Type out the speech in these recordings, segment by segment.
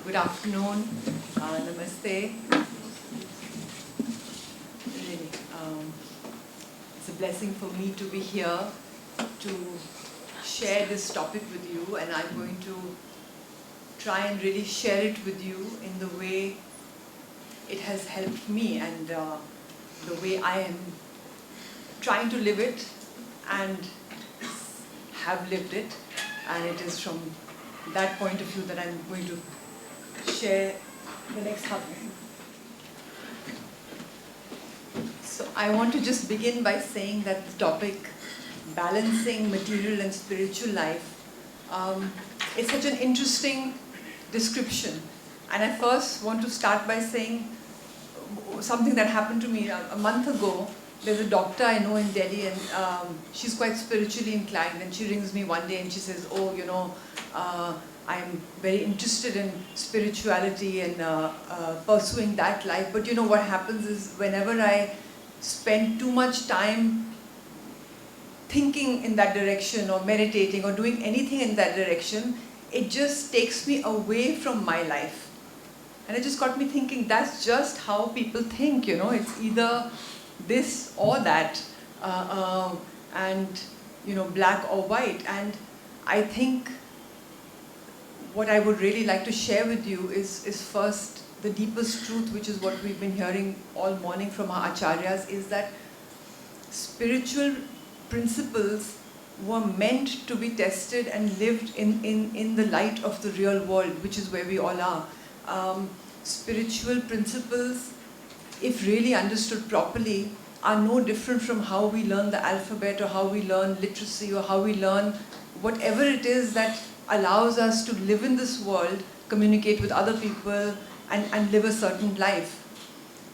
Good afternoon. Namaste. Really, it's a blessing for me to be here to share this topic with you, and I'm going to try and really share it with you in the way it has helped me and the way I am trying to live it and have lived it, and it is from that point of view that I'm going to share the next half. So I want to just begin by saying that the topic, balancing material and spiritual life, is such an interesting description. And I first want to start by saying something that happened to me a month ago. There's a doctor I know in Delhi, and she's quite spiritually inclined, and she rings me one day and she says, I'm very interested in spirituality and pursuing that life, but what happens is whenever I spend too much time thinking in that direction or meditating or doing anything in that direction, it just takes me away from my life. And it just got me thinking, that's just how people think, it's either this or that, and black or white. And I think what I would really like to share with you is first the deepest truth, which is what we've been hearing all morning from our acharyas, is that spiritual principles were meant to be tested and lived in the light of the real world, which is where we all are. Spiritual principles, if really understood properly, are no different from how we learn the alphabet or how we learn literacy or how we learn whatever it is that allows us to live in this world, communicate with other people, and live a certain life.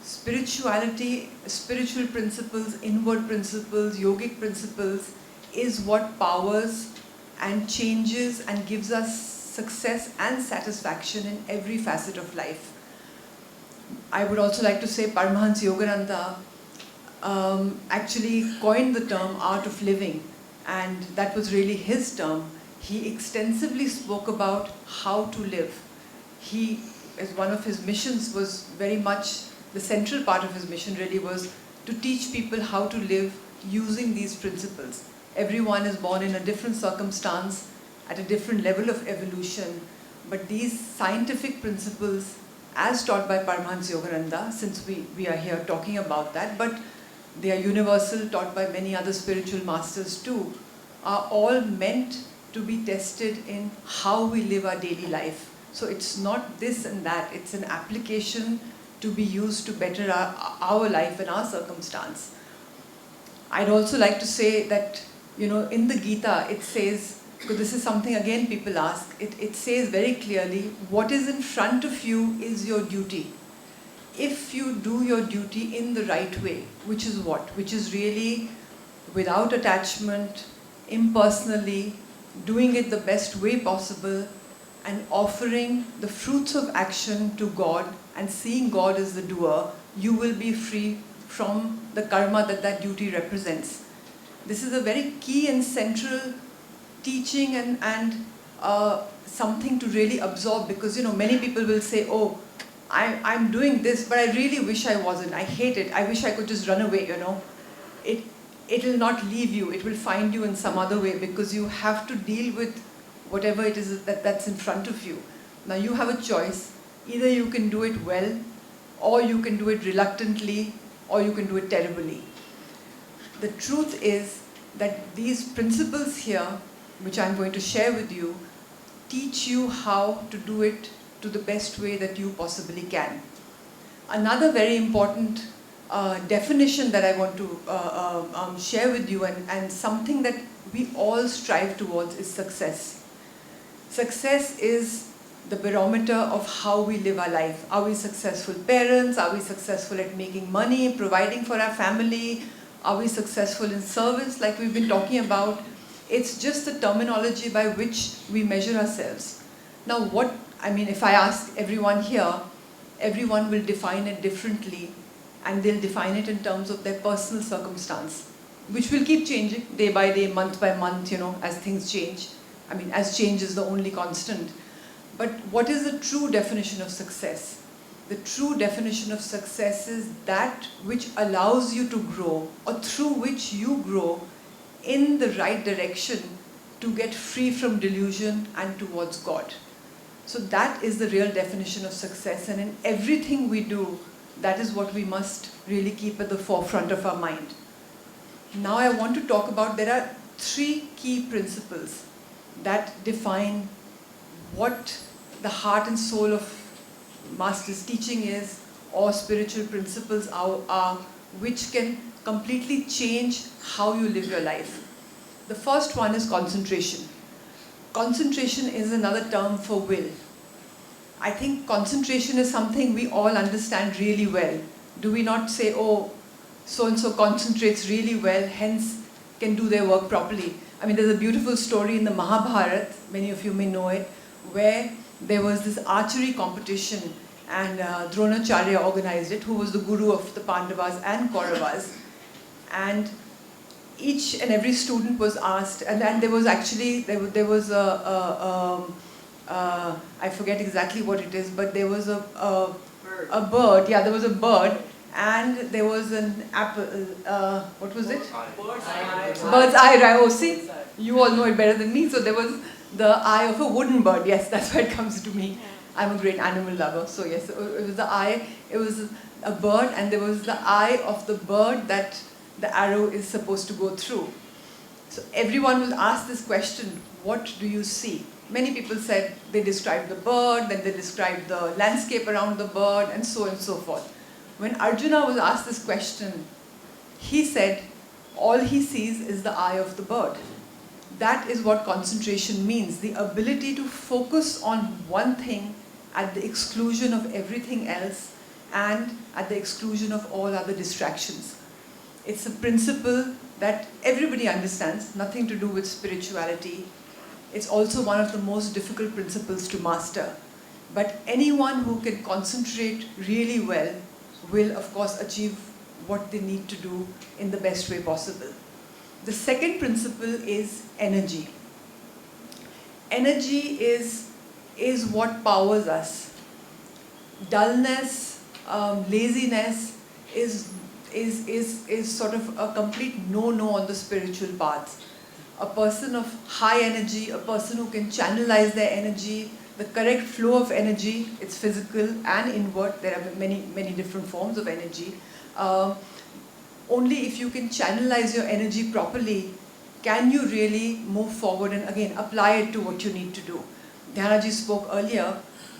Spirituality, spiritual principles, inward principles, yogic principles is what powers and changes and gives us success and satisfaction in every facet of life. I would also like to say Paramahansa Yogananda actually coined the term art of living, and that was really his term. He extensively spoke about how to live. He, as one of his missions, was very much, the central part of his mission really was to teach people how to live using these principles. Everyone is born in a different circumstance, at a different level of evolution, but these scientific principles, as taught by Paramahansa Yogananda, since we are here talking about that, but they are universal, taught by many other spiritual masters too, are all meant to be tested in how we live our daily life. So it's not this and that, it's an application to be used to better our life and our circumstance. I'd also like to say that, in the Gita it says, because this is something again people ask, it says very clearly, what is in front of you is your duty. If you do your duty in the right way, which is what? Which is really without attachment, impersonally, doing it the best way possible, and offering the fruits of action to God and seeing God as the doer, you will be free from the karma that duty represents. This is a very key and central teaching and something to really absorb, because many people will say, I'm doing this, but I really wish I wasn't. I hate it. I wish I could just run away, It will not leave you. It will find you in some other way, because you have to deal with whatever it is that's in front of you. Now you have a choice. Either you can do it well, or you can do it reluctantly, or you can do it terribly. The truth is that these principles here, which I'm going to share with you, teach you how to do it to the best way that you possibly can. Another very important definition that I want to share with you, and something that we all strive towards, is success. Success is the barometer of how we live our life. Are we successful parents? Are we successful at making money, providing for our family? Are we successful in service, like we've been talking about? It's just the terminology by which we measure ourselves. Now if I ask everyone here, everyone will define it differently, and they'll define it in terms of their personal circumstance, which will keep changing day by day, month by month, as things change. As change is the only constant. But what is the true definition of success? The true definition of success is that which allows you to grow, or through which you grow in the right direction to get free from delusion and towards God. So that is the real definition of success, and in everything we do, that is what we must really keep at the forefront of our mind. Now I want to talk about, there are 3 key principles that define what the heart and soul of Master's teaching is, or spiritual principles are, which can completely change how you live your life. The first one is concentration. Concentration is another term for will. I think concentration is something we all understand really well. Do we not say, oh, so-and-so concentrates really well, hence can do their work properly? I mean, there's a beautiful story in the Mahabharata, many of you may know it, where there was this archery competition, and Dronacharya organized it, who was the guru of the Pandavas and Kauravas. And each and every student was asked, and then there was actually, there was I forget exactly what it is, but there was a bird, yeah, there was a bird, and there was an apple, what was it? Bird's eye. Oh, see, you all know it better than me. So there was the eye of a wooden bird. Yes, that's why it comes to me. I'm a great animal lover. So yes, it was the eye, it was a bird, and there was the eye of the bird that the arrow is supposed to go through. So everyone was asked this question, what do you see? Many people said they described the bird, then they described the landscape around the bird, and so forth. When Arjuna was asked this question, he said, all he sees is the eye of the bird. That is what concentration means, the ability to focus on one thing at the exclusion of everything else and at the exclusion of all other distractions. It's a principle that everybody understands, nothing to do with spirituality. It's also one of the most difficult principles to master. But anyone who can concentrate really well will, of course, achieve what they need to do in the best way possible. The second principle is energy. Energy is what powers us. Dullness, laziness is sort of a complete no-no on the spiritual path. A person of high energy, a person who can channelize their energy, the correct flow of energy, it's physical and inward, there are many different forms of energy. Only if you can channelize your energy properly, can you really move forward and again apply it to what you need to do. Dhyanaji spoke earlier,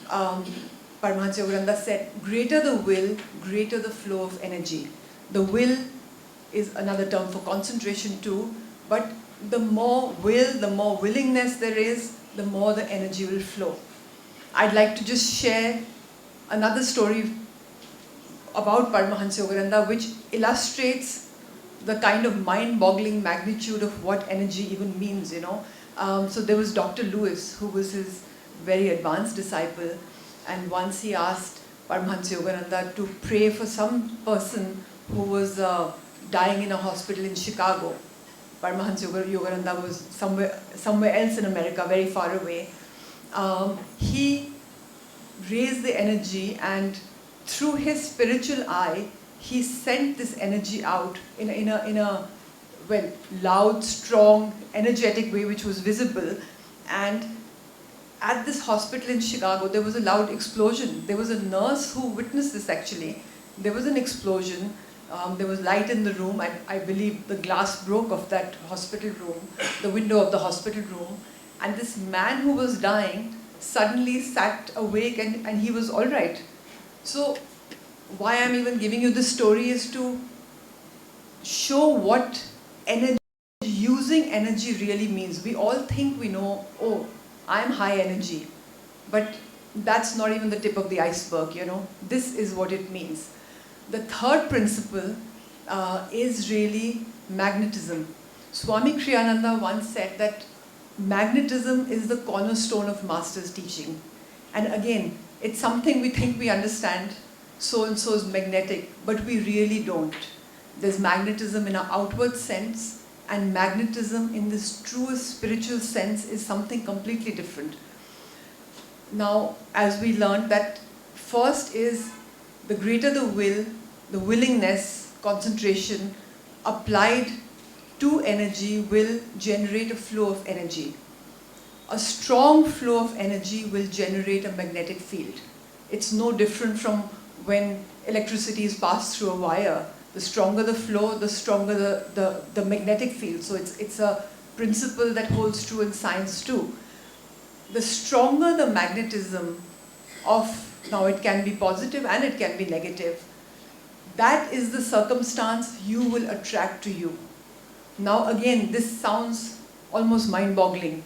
Paramahansa Yogananda said, greater the will, greater the flow of energy. The will is another term for concentration too, but the more will, the more willingness there is, the more the energy will flow. I'd like to just share another story about Paramahansa Yogananda which illustrates the kind of mind-boggling magnitude of what energy even means, you know. So there was Dr. Lewis, who was his very advanced disciple, and once he asked Paramahansa Yogananda to pray for some person who was dying in a hospital in Chicago. Paramahansa Yogananda was somewhere else in America, very far away. He raised the energy, and through his spiritual eye, he sent this energy out in a well, loud, strong, energetic way which was visible. And at this hospital in Chicago, there was a loud explosion. There was a nurse who witnessed this actually. There was an explosion. There was light in the room. I believe the glass broke of that hospital room, the window of the hospital room. And this man who was dying suddenly sat awake and he was all right. So why I'm even giving you this story is to show what energy, using energy really means. We all think we know, oh, I'm high energy. But that's not even the tip of the iceberg, you know. This is what it means. The third principle is really magnetism. Swami Kriyananda once said that magnetism is the cornerstone of Master's teaching. And again, it's something we think we understand, so-and-so is magnetic, but we really don't. There's magnetism in an outward sense, and magnetism in this truest spiritual sense is something completely different. Now, as we learned that first is the greater the will, the willingness, concentration applied to energy will generate a flow of energy. A strong flow of energy will generate a magnetic field. It's no different from when electricity is passed through a wire. The stronger the flow, the stronger the magnetic field. So it's a principle that holds true in science too. The stronger the magnetism of, now it can be positive and it can be negative, that is the circumstance you will attract to you. Now again, this sounds almost mind-boggling.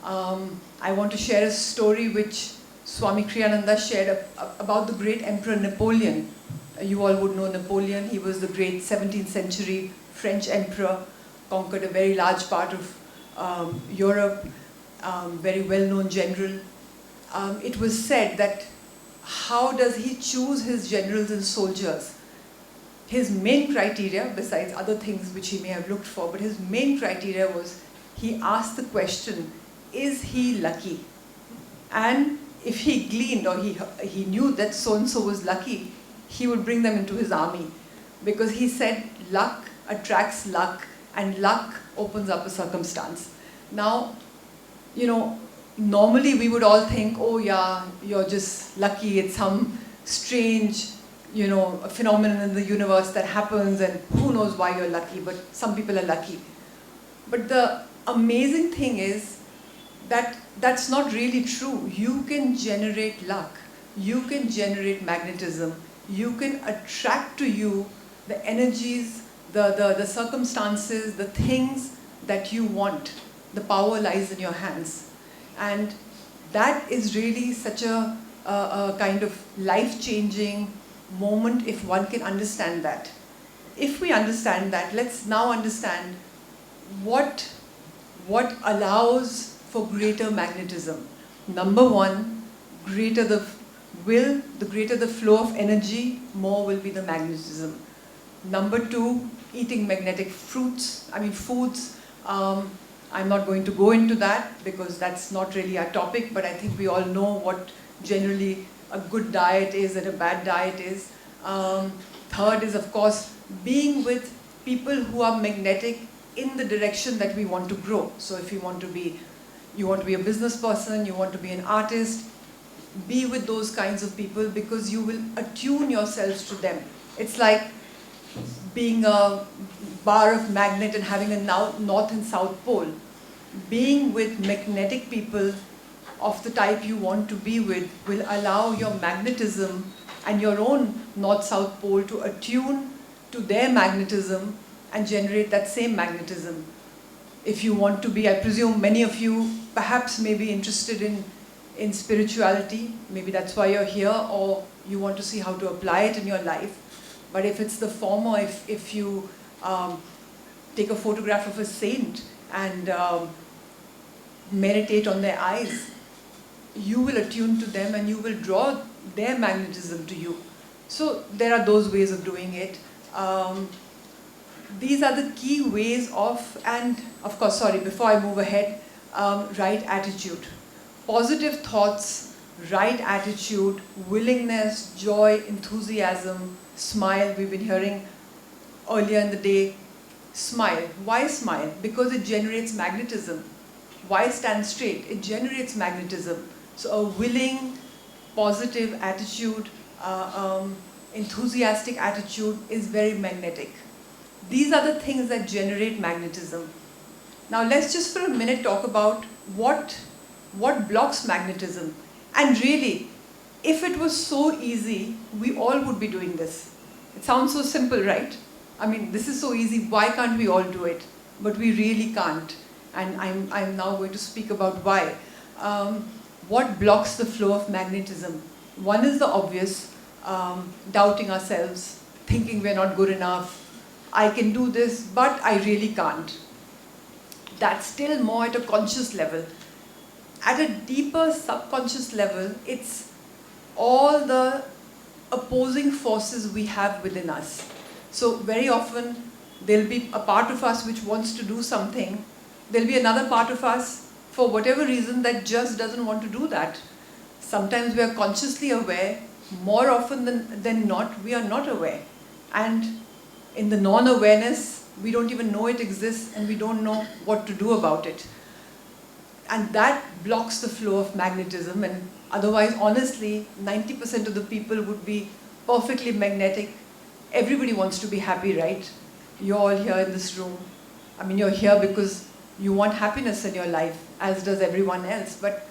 I want to share a story which Swami Kriyananda shared about the great Emperor Napoleon. You all would know Napoleon. He was the great 17th century French emperor, conquered a very large part of Europe, very well-known general. It was said that how does he choose his generals and soldiers? His main criteria, besides other things which he may have looked for, but his main criteria was he asked the question, is he lucky? And if he gleaned or he knew that so-and-so was lucky, he would bring them into his army. Because he said luck attracts luck and luck opens up a circumstance. Now, you know, normally we would all think, oh yeah, you're just lucky, it's some strange, you know, a phenomenon in the universe that happens and who knows why you're lucky, but some people are lucky. But the amazing thing is that that's not really true. You can generate luck, you can generate magnetism, you can attract to you the energies, the circumstances, the things that you want. The power lies in your hands. And that is really such a kind of life-changing moment if one can understand that. If we understand that, let's now understand what allows for greater magnetism. Number one, greater the will, the greater the flow of energy, more will be the magnetism. Number two, eating magnetic foods. I'm not going to go into that because that's not really our topic, but I think we all know what generally a good diet is and a bad diet is. Third is, of course, being with people who are magnetic in the direction that we want to grow. So if you want to be a business person, you want to be an artist, be with those kinds of people because you will attune yourselves to them. It's like being a bar of magnet and having a north and south pole. Being with magnetic people of the type you want to be with will allow your magnetism and your own north-south pole to attune to their magnetism and generate that same magnetism. If you want to be, I presume many of you perhaps may be interested in spirituality, maybe that's why you're here, or you want to see how to apply it in your life. But if it's the former, if you take a photograph of a saint and meditate on their eyes, you will attune to them and you will draw their magnetism to you. So there are those ways of doing it. These are the key ways of, and of course, sorry, before I move ahead, right attitude. Positive thoughts, right attitude, willingness, joy, enthusiasm, smile. We've been hearing earlier in the day, smile. Why smile? Because it generates magnetism. Why stand straight? It generates magnetism. So a willing, positive attitude, enthusiastic attitude is very magnetic. These are the things that generate magnetism. Now let's just for a minute talk about what blocks magnetism. And really, if it was so easy, we all would be doing this. It sounds so simple, right? I mean, this is so easy, why can't we all do it? But we really can't. And I'm now going to speak about why. What blocks the flow of magnetism? One is the obvious, doubting ourselves, thinking we're not good enough. I can do this, but I really can't. That's still more at a conscious level. At a deeper subconscious level, it's all the opposing forces we have within us. So very often, there'll be a part of us which wants to do something. There'll be another part of us, for whatever reason, that just doesn't want to do that. Sometimes we are consciously aware, more often than not, we are not aware. And in the non-awareness, we don't even know it exists and we don't know what to do about it. And that blocks the flow of magnetism, and otherwise, honestly, 90% of the people would be perfectly magnetic. Everybody wants to be happy, right? You're all here in this room. I mean, you're here because you want happiness in your life, as does everyone else. But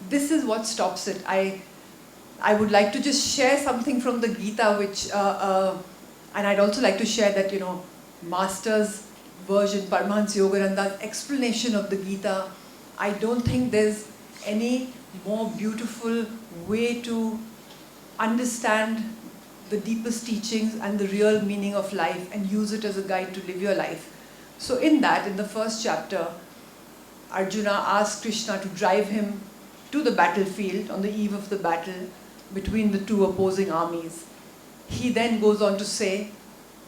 this is what stops it. I would like to just share something from the Gita, which, and I'd also like to share that, Master's version, Paramahansa Yogananda's explanation of the Gita. I don't think there's any more beautiful way to understand the deepest teachings and the real meaning of life and use it as a guide to live your life. So in the first chapter, Arjuna asks Krishna to drive him to the battlefield on the eve of the battle between the two opposing armies. He then goes on to say,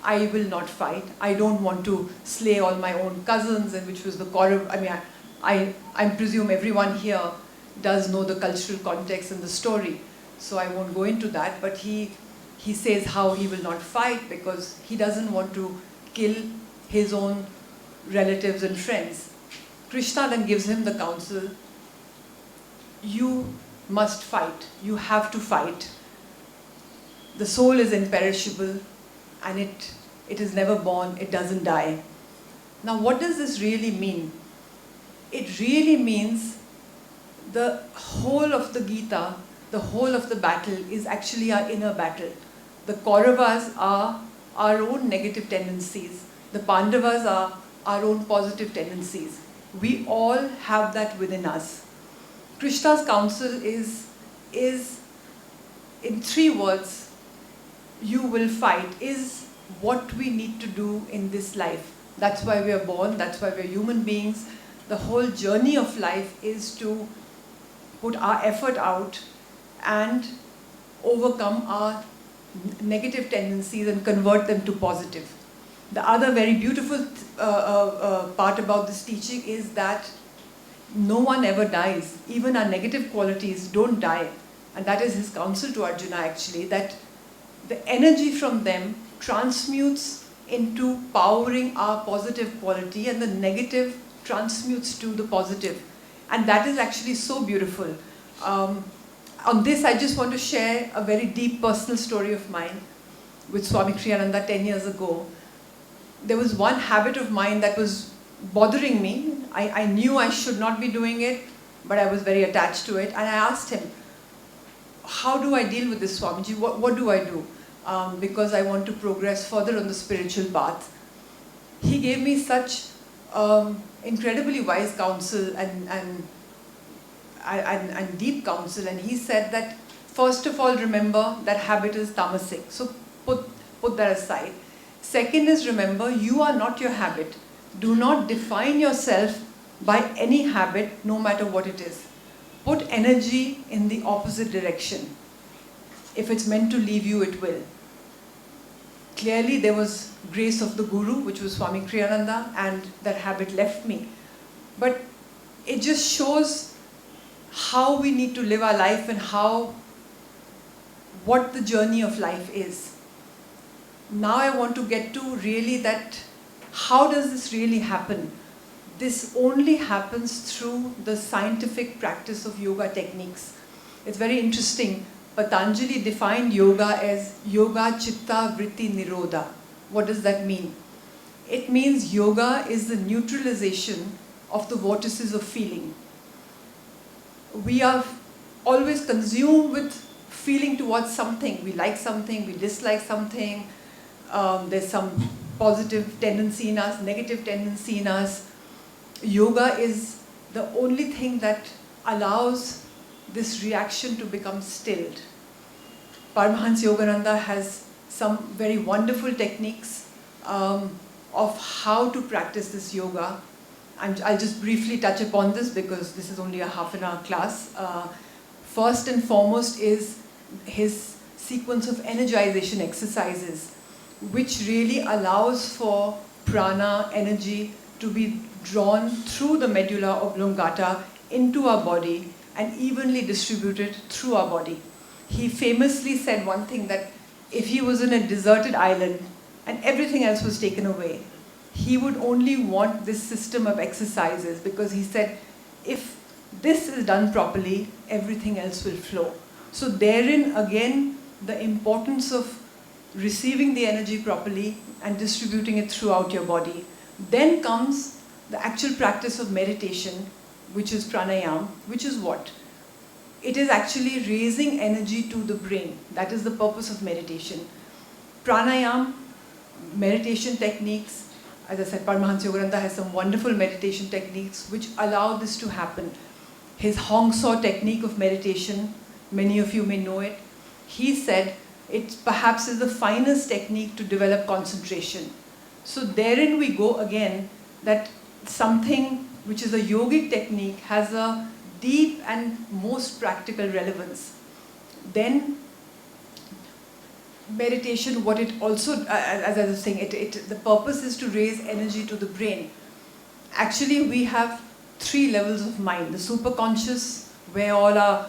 I will not fight. I don't want to slay all my own cousins, and which was the Kaurav. I mean, I presume everyone here does know the cultural context and the story, so I won't go into that, but he says how he will not fight because he doesn't want to kill his own relatives and friends. Krishna then gives him the counsel, you must fight, you have to fight. The soul is imperishable and it is never born, it doesn't die. Now what does this really mean? It really means the whole of the Gita, the whole of the battle is actually our inner battle. The Kauravas are our own negative tendencies. The Pandavas are our own positive tendencies. We all have that within us. Krishna's counsel is in 3 words, you will fight, is what we need to do in this life. That's why we are born, that's why we are human beings. The whole journey of life is to put our effort out and overcome our negative tendencies and convert them to positive. The other very beautiful part about this teaching is that no one ever dies. Even our negative qualities don't die. And that is his counsel to Arjuna actually, that the energy from them transmutes into powering our positive quality and the negative transmutes to the positive. And that is actually so beautiful. On this, I just want to share a very deep personal story of mine with Swami Kriyananda 10 years ago. There was one habit of mine that was bothering me. I knew I should not be doing it, but I was very attached to it. And I asked him, how do I deal with this, Swamiji? What do I do? Because I want to progress further on the spiritual path. He gave me such incredibly wise counsel and deep counsel, and he said that first of all, remember that habit is tamasic, so put that aside. Second is, remember, you are not your habit. Do not define yourself by any habit, no matter what it is. Put energy in the opposite direction. If it's meant to leave you, it will. Clearly there was grace of the Guru, which was Swami Kriyananda, and that habit left me. But it just shows how we need to live our life and what the journey of life is. Now I want to get to really that, how does this really happen? This only happens through the scientific practice of yoga techniques. It's very interesting. Patanjali defined yoga as yoga chitta vritti nirodha. What does that mean? It means yoga is the neutralization of the vortices of feeling. We are always consumed with feeling towards something. We like something, we dislike something. There's some positive tendency in us, negative tendency in us. Yoga is the only thing that allows this reaction to become stilled. Paramahansa Yogananda has some very wonderful techniques of how to practice this yoga. I'll just briefly touch upon this because this is only a half-an-hour class. First and foremost is his sequence of energization exercises, which really allows for prana, energy, to be drawn through the medulla oblongata into our body and evenly distributed through our body. He famously said one thing, that if he was in a deserted island and everything else was taken away, he would only want this system of exercises, because he said, if this is done properly, everything else will flow. So therein again, the importance of receiving the energy properly and distributing it throughout your body. Then comes the actual practice of meditation, which is pranayam, which is what? It is actually raising energy to the brain. That is the purpose of meditation. Pranayam, meditation techniques, as I said, Paramahansa Yogananda has some wonderful meditation techniques which allow this to happen. His Hong Saw technique of meditation, many of you may know it. He said it perhaps is the finest technique to develop concentration. So therein we go again, that something which is a yogic technique has a deep and most practical relevance. Then meditation, what it also, as I was saying, the purpose is to raise energy to the brain. Actually, we have 3 levels of mind. The superconscious, where all our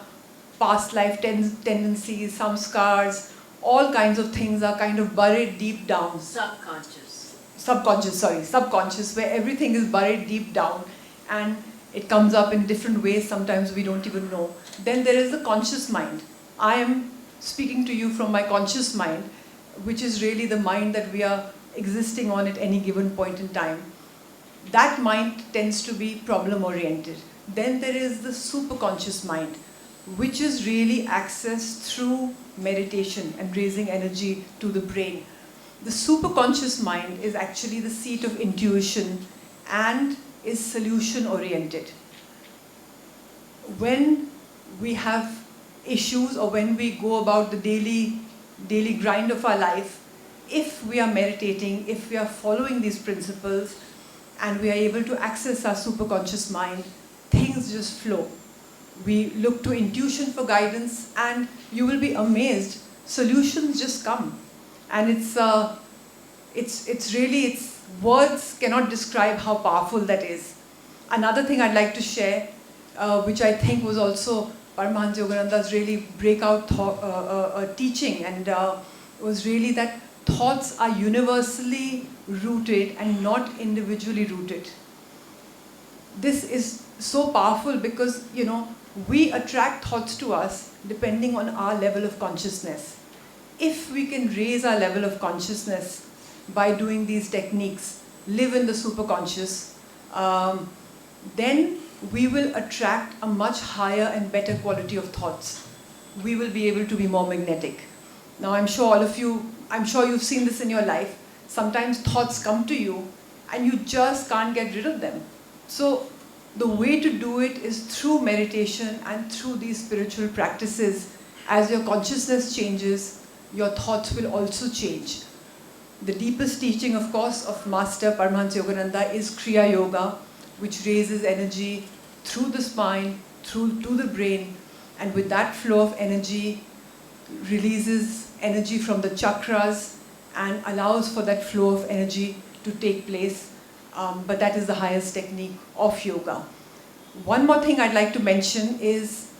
past life tendencies, samskars, all kinds of things are kind of buried deep down. Subconscious, where everything is buried deep down and it comes up in different ways, sometimes we don't even know. Then there is the conscious mind. I am speaking to you from my conscious mind, which is really the mind that we are existing on at any given point in time. That mind tends to be problem-oriented. Then there is the superconscious mind, which is really accessed through meditation and raising energy to the brain. The superconscious mind is actually the seat of intuition and is solution-oriented. When we have issues or when we go about the daily grind of our life, if we are meditating, if we are following these principles and we are able to access our superconscious mind, things just flow. We look to intuition for guidance and you will be amazed, solutions just come. And it's really, words cannot describe how powerful that is. Another thing I'd like to share, which I think was also Paramahansa Yogananda's really breakout teaching, and was really that thoughts are universally rooted and not individually rooted. This is so powerful because, we attract thoughts to us depending on our level of consciousness. If we can raise our level of consciousness by doing these techniques, live in the superconscious, then we will attract a much higher and better quality of thoughts. We will be able to be more magnetic. Now I'm sure you've seen this in your life. Sometimes thoughts come to you and you just can't get rid of them. So the way to do it is through meditation and through these spiritual practices. As your consciousness changes, your thoughts will also change. The deepest teaching, of course, of Master Paramahansa Yogananda is Kriya Yoga, which raises energy through the spine, through to the brain, and with that flow of energy, releases energy from the chakras and allows for that flow of energy to take place. But that is the highest technique of yoga. One more thing I'd like to mention is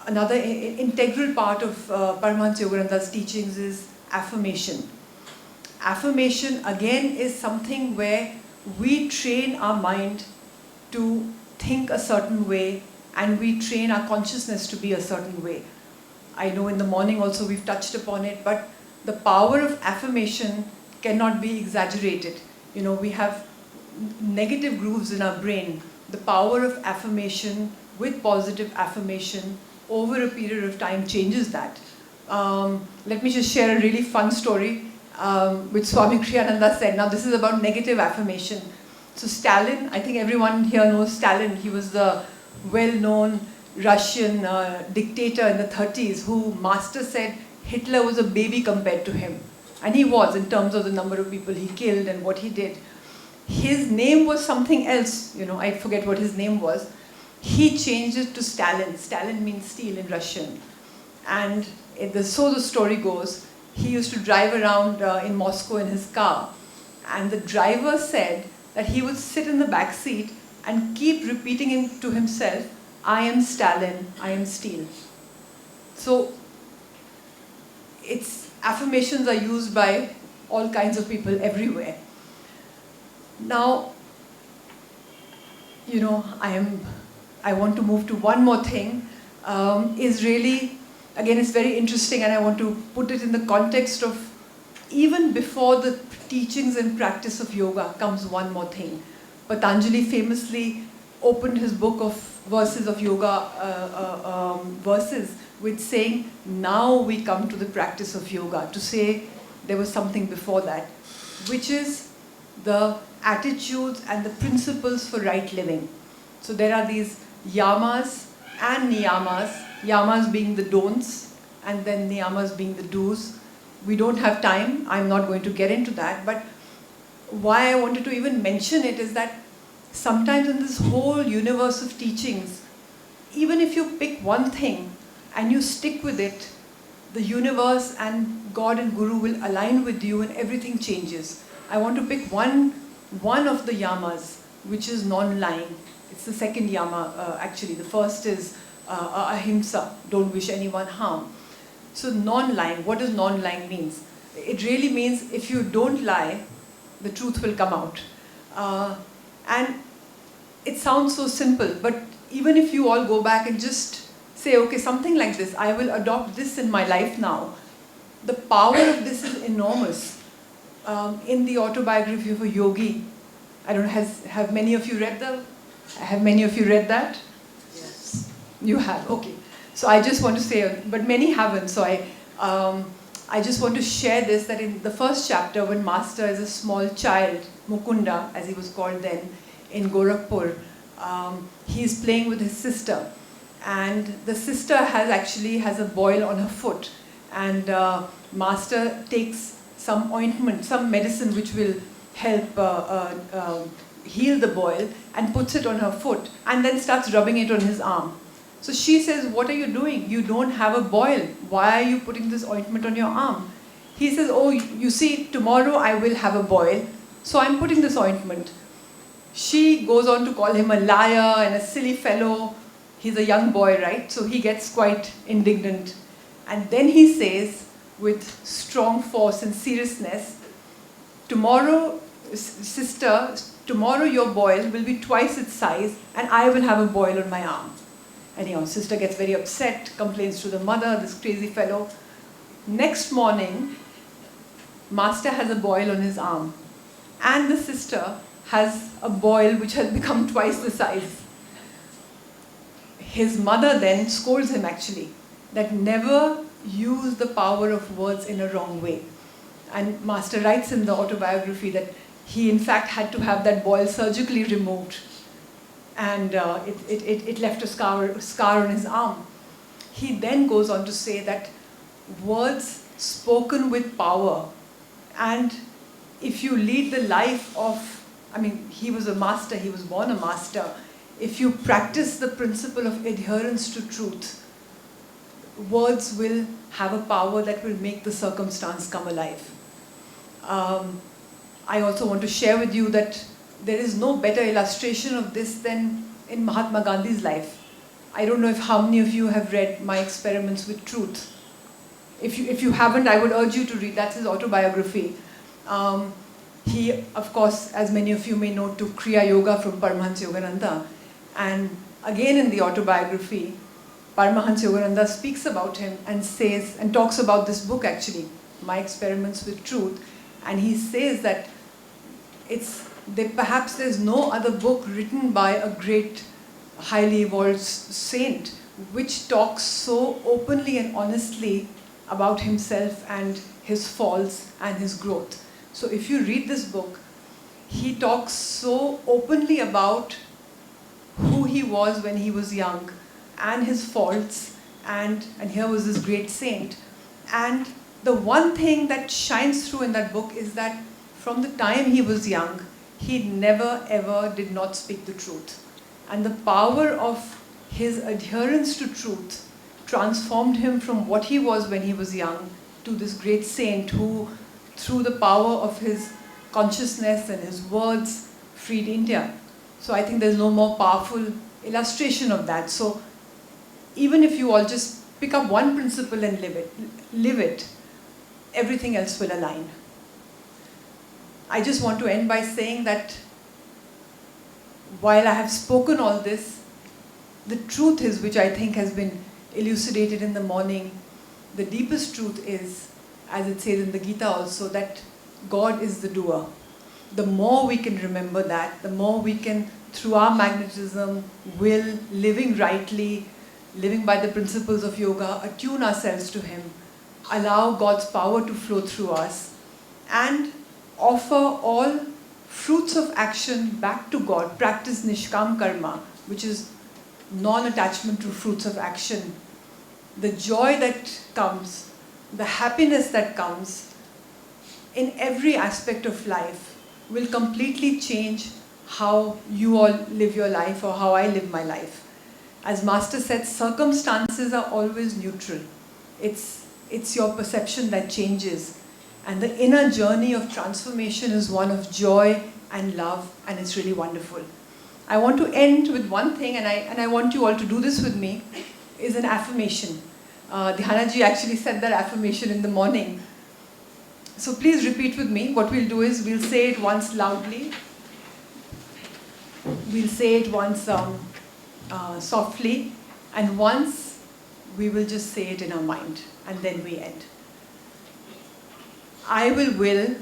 another integral part of Paramahansa Yogananda's teachings is affirmation. Affirmation again is something where we train our mind to think a certain way and we train our consciousness to be a certain way. I know in the morning also we've touched upon it, but the power of affirmation cannot be exaggerated. We have negative grooves in our brain. The power of affirmation with positive affirmation over a period of time changes that. Let me just share a really fun story which Swami Kriyananda said. Now this is about negative affirmation. So Stalin, I think everyone here knows Stalin. He was the well-known Russian dictator in the 30s who Master said Hitler was a baby compared to him. And he was, in terms of the number of people he killed and what he did. His name was something else, I forget what his name was. He changed it to Stalin. Stalin means steel in Russian. And so the story goes, he used to drive around in Moscow in his car. And the driver said that he would sit in the back seat and keep repeating to himself, I am Stalin, I am steel. So affirmations are used by all kinds of people everywhere. Now, I want to move to one more thing, is really, again, it's very interesting, and I want to put it in the context of even before the teachings and practice of yoga comes one more thing. Patanjali famously opened his book of verses of yoga, verses, with saying, now we come to the practice of yoga, to say there was something before that, which is the attitudes and the principles for right living. So there are these yamas and niyamas, yamas being the don'ts, and then niyamas being the do's. We don't have time, I'm not going to get into that, but why I wanted to even mention it is that sometimes in this whole universe of teachings, even if you pick one thing and you stick with it, the universe and God and Guru will align with you and everything changes. I want to pick one of the yamas, which is non-lying. It's the second yama, actually. The first is ahimsa, don't wish anyone harm. So non-lying, what does non-lying means? It really means if you don't lie, the truth will come out. And it sounds so simple, but even if you all go back and just say, okay, something like this, I will adopt this in my life now, the power of this is enormous. In the autobiography of a yogi, I don't know, have many of you read that? Yes. You have, okay. So I just want to say, but many haven't, so I just want to share this, that in the first chapter, when Master is a small child, Mukunda, as he was called then, in Gorakhpur, he's playing with his sister. And the sister has a boil on her foot. And Master takes some ointment, some medicine which will help heal the boil, and puts it on her foot, and then starts rubbing it on his arm. So she says, what are you doing? You don't have a boil. Why are you putting this ointment on your arm? He says, oh, you see, tomorrow I will have a boil, so I'm putting this ointment. She goes on to call him a liar and a silly fellow. He's a young boy, right? So he gets quite indignant. And then he says, with strong force and seriousness, tomorrow, sister, tomorrow your boil will be twice its size, and I will have a boil on my arm. And sister gets very upset, complains to the mother, this crazy fellow. Next morning, Master has a boil on his arm, and the sister has a boil which has become twice the size. His mother then scolds him, actually, that never use the power of words in a wrong way. And Master writes in the autobiography that he in fact had to have that boil surgically removed, and it left a scar on his arm. He then goes on to say that words spoken with power, and if you lead the life of, he was a master, he was born a master, if you practice the principle of adherence to truth, words will have a power that will make the circumstance come alive. I also want to share with you that there is no better illustration of this than in Mahatma Gandhi's life. I don't know how many of you have read My Experiments with Truth. If you haven't, I would urge you to read. That's his autobiography. He, of course, as many of you may know, took Kriya Yoga from Paramahansa Yogananda. And again in the autobiography, Paramahansa Yogananda speaks about him and says, and talks about this book actually, My Experiments with Truth. And he says that perhaps there's no other book written by a great, highly evolved saint which talks so openly and honestly about himself and his faults and his growth. So if you read this book, he talks so openly about who he was when he was young and his faults, and here was this great saint. And the one thing that shines through in that book is that from the time he was young, he never ever did not speak the truth. And the power of his adherence to truth transformed him from what he was when he was young to this great saint who, through the power of his consciousness and his words, freed India. So I think there's no more powerful illustration of that. So even if you all just pick up one principle and live it, everything else will align. I just want to end by saying that while I have spoken all this, the truth is, which I think has been elucidated in the morning, the deepest truth is, as it says in the Gita also, that God is the doer. The more we can remember that, the more we can, through our magnetism, will, living rightly, living by the principles of yoga, attune ourselves to Him, allow God's power to flow through us, and offer all fruits of action back to God. Practice Nishkam Karma, which is non-attachment to fruits of action. The joy that comes, the happiness that comes in every aspect of life will completely change how you all live your life or how I live my life. As Master said, circumstances are always neutral. It's your perception that changes. And the inner journey of transformation is one of joy and love, and it's really wonderful. I want to end with one thing, and I want you all to do this with me, is an affirmation. Dhyanaji actually said that affirmation in the morning. So please repeat with me. What we'll do is we'll say it once loudly. We'll say it once softly, and once we will just say it in our mind, and then we end. I will will.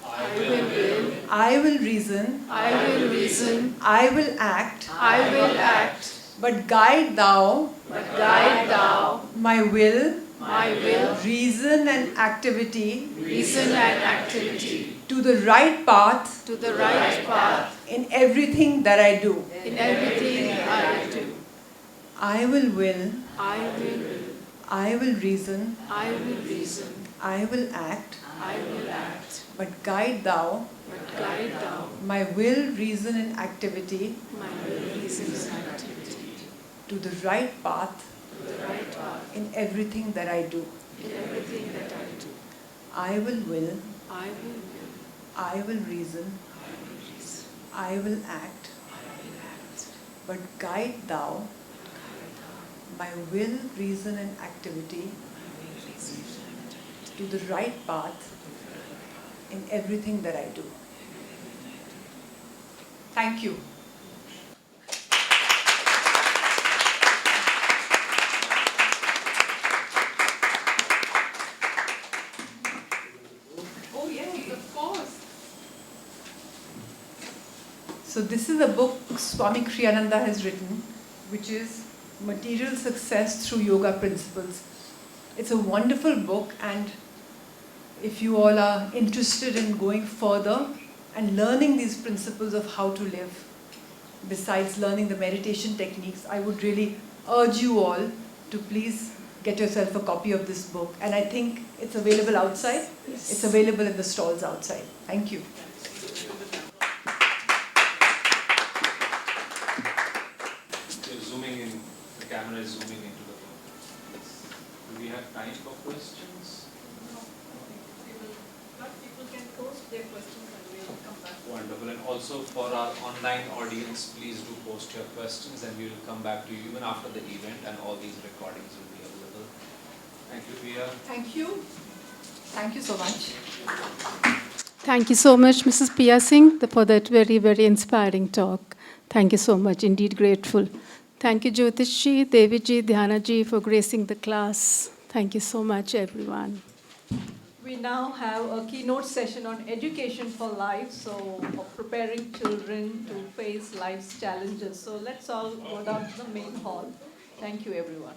I will will. I will reason. I will reason. I will act. I will act. But guide thou But guide thou my will, my will, reason and activity reason and activity to the right path to the right path in everything that I do. in everything I do. I will will. I will will. I will reason. I will reason. I will act. I will act. But guide thou But guide thou my will, reason and activity my will, reason and activity to the right path to the right path in everything that I do. in everything that I do. I will will. I will will. I will reason. I will reason. I will act. I will act. But guide thou Guide thou my will, reason and activity my will, reason and activity to the right path in everything that I do. Thank you. Oh yes, of course. So this is a book Swami Kriyananda has written, which is Material Success Through Yoga Principles. It's a wonderful book, and if you all are interested in going further and learning these principles of how to live, besides learning the meditation techniques, I would really urge you all to please get yourself a copy of this book. And I think it's available outside. Yes. It's available in the stalls outside. Thank you. You're zooming in, the camera is zooming into the book. Do we have time for questions? People can post their questions and we'll come back. Wonderful. And also for our online audience, please do post your questions and we will come back to you even after the event, and all these recordings will be available. Thank you, Priya. Thank you. Thank you so much. Thank you so much, Mrs. Priya Singh, for that very, very inspiring talk. Thank you so much. Indeed grateful. Thank you, Jyotishji, Deviji, Dhyanaji, for gracing the class. Thank you so much, everyone. We now have a keynote session on education for life, so of preparing children to face life's challenges. So let's all go down to the main hall. Thank you, everyone.